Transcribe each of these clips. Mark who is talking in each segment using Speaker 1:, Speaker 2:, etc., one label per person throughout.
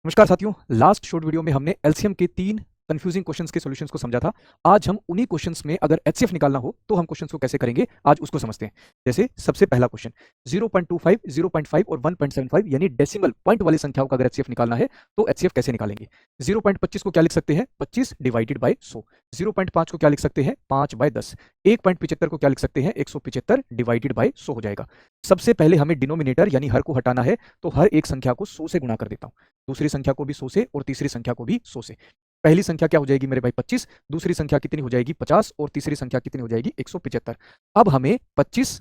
Speaker 1: नमस्कार साथियों। Last short video में हमने एलसीएम के 3 कंफ्यूजिंग क्वेश्चंस के सॉल्यूशंस को समझा था। आज हम उन्हीं क्वेश्चंस में अगर एचसीएफ निकालना हो तो हम क्वेश्चंस को कैसे करेंगे आज उसको समझते हैं। जैसे सबसे पहला क्वेश्चन 0.25, 0.5 और 1.75 यानी डेसिमल पॉइंट वाली संख्याओं का अगर एचसीएफ निकालना है तो एचसीएफ कैसे निकालेंगे। 0.25 को क्या लिख सकते हैं 25 डिवाइडेड बाय 100। 0.5 को क्या लिख सकते हैं 5 बाय 10। 1.75 को क्या लिख सकते हैं 175 डिवाइडेड बाय 100 हो जाएगा। सबसे पहले हमें डिनोमिनेटर यानी हर को हटाना है तो हर एक संख्या को 100 से गुणा कर देता हूं, दूसरी संख्या को भी 100 से और तीसरी संख्या को भी 100 से। पहली संख्या क्या हो जाएगी मेरे भाई 25, दूसरी संख्या कितनी हो जाएगी 50 और तीसरी संख्या कितनी हो जाएगी 175। अब हमें 25,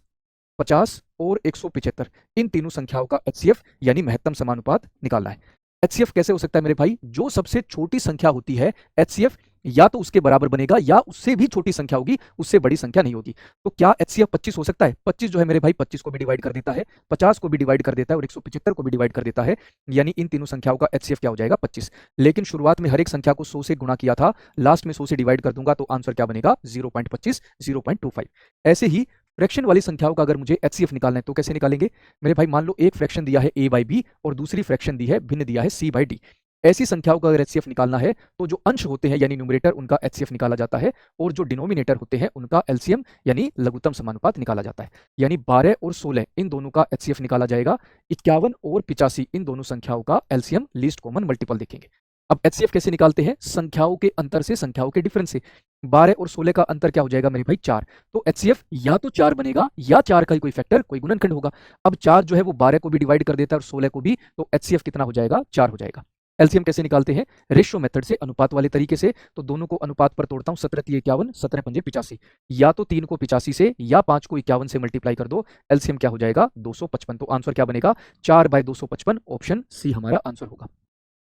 Speaker 1: 50 और 175 इन तीनों संख्याओं का एचसीएफ यानी महत्तम समानुपात निकालना है। एचसीएफ कैसे हो सकता है मेरे भाई, जो सबसे छोटी संख्या होती है एचसीएफ या तो उसके बराबर बनेगा या उससे भी छोटी संख्या होगी, उससे बड़ी संख्या नहीं होगी। तो क्या एचसीएफ 25 हो सकता है? 25 जो है मेरे भाई 25 को भी डिवाइड कर देता है, 50 को भी डिवाइड कर देता है और 175 को भी डिवाइड कर देता है, यानी इन तीनों संख्याओं का एचसीएफ क्या हो जाएगा 25। लेकिन शुरुआत में हर एक संख्या को 100 से गुणा किया था, लास्ट में 100 से डिवाइड कर दूंगा तो आंसर क्या बनेगा 0.25, 0.25। ऐसे ही फ्रैक्शन वाली संख्याओं का अगर मुझे एचसीएफ निकालना है तो कैसे निकालेंगे मेरे भाई। मान लो एक फ्रैक्शन दिया है a बाई बी और दूसरी फ्रैक्शन दी है भिन्न दिया है c बाई डी। ऐसी संख्याओं का अगर एचसीएफ निकालना है तो जो अंश होते हैं यानी न्यूमरेटर उनका एचसीएफ निकाला जाता है और जो डिनोमिनेटर होते हैं उनका एलसीएम यानी लघुत्तम समानुपात निकाला जाता है। यानी 12 और 16 इन दोनों का एचसीएफ निकाला जाएगा। 51 और 85 इन दोनों संख्याओं का एलसीएम लीस्ट कॉमन मल्टीपल देखेंगे। अब एचसीएफ कैसे निकालते हैं, संख्याओं के अंतर से, संख्याओं के डिफरेंस से। 12 और 16 का अंतर क्या हो जाएगा मेरे भाई 4, तो एचसीएफ या तो 4 बनेगा या 4 का कोई फैक्टर कोई गुणनखंड होगा। अब 4 जो है वो 12 को भी डिवाइड कर देता है और 16 को भी, तो एचसीएफ कितना हो जाएगा 4 हो जाएगा। एलसीएम कैसे निकालते हैं, रेशियो मेथड से, अनुपात वाले तरीके से। तो दोनों को अनुपात पर तोड़ता हूं, 17 3 51, 17 पंजे 85। या तो 3 को 85 से या 5 को 51 से मल्टीप्लाई कर दो, एलसीएम क्या हो जाएगा 255। तो आंसर क्या बनेगा 4 बाय 255, ऑप्शन सी हमारा आंसर होगा।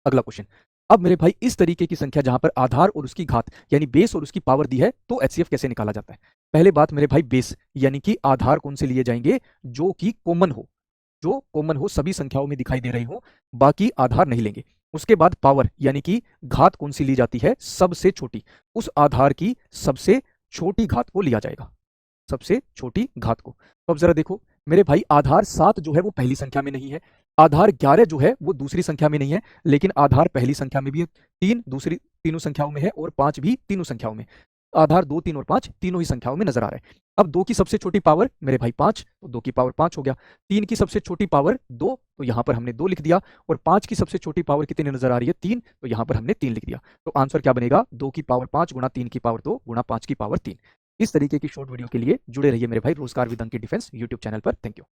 Speaker 1: अगला क्वेश्चन, अब मेरे भाई इस तरीके की संख्या जहां पर आधार और उसकी घात यानी बेस और उसकी पावर दी है तो एचसीएफ कैसे निकाला जाता है। पहले बात मेरे भाई बेस यानी कि आधार कौन से लिए जाएंगे, जो कि कॉमन हो, जो कॉमन हो, सभी संख्याओं में दिखाई दे रही हो, बाकी आधार नहीं लेंगे। उसके बाद पावर यानी कि घात कौन सी ली जाती है, सबसे छोटी, उस आधार की सबसे छोटी घात को लिया जाएगा, सबसे छोटी घात को। तो अब जरा देखो मेरे भाई, आधार 7 जो है वो पहली संख्या में नहीं है, आधार 11 जो है वो दूसरी संख्या में नहीं है, लेकिन आधार पहली संख्या में भी है, 3 दूसरी तीनों संख्याओं में है और 5 भी तीनों संख्याओं में। आधार 2, 3 और 5 तीनों ही संख्याओं में नजर आ रहा है। अब 2 की सबसे छोटी पावर मेरे भाई 5, तो 2 की पावर 5 हो गया। 3 की सबसे छोटी पावर 2, तो यहां पर हमने 2 लिख दिया। और 5 की सबसे छोटी पावर कितनी नजर आ रही है 3, तो यहां पर हमने 3 लिख दिया। तो आंसर क्या बनेगा 2 की पावर 5 गुणा 3 की पावर 2 गुणा 5 की पावर 3। इस तरीके की शॉर्ट वीडियो के लिए जुड़े रहिए मेरे भाई रोजगार with Ankit defence YouTube channel पर। Thank you.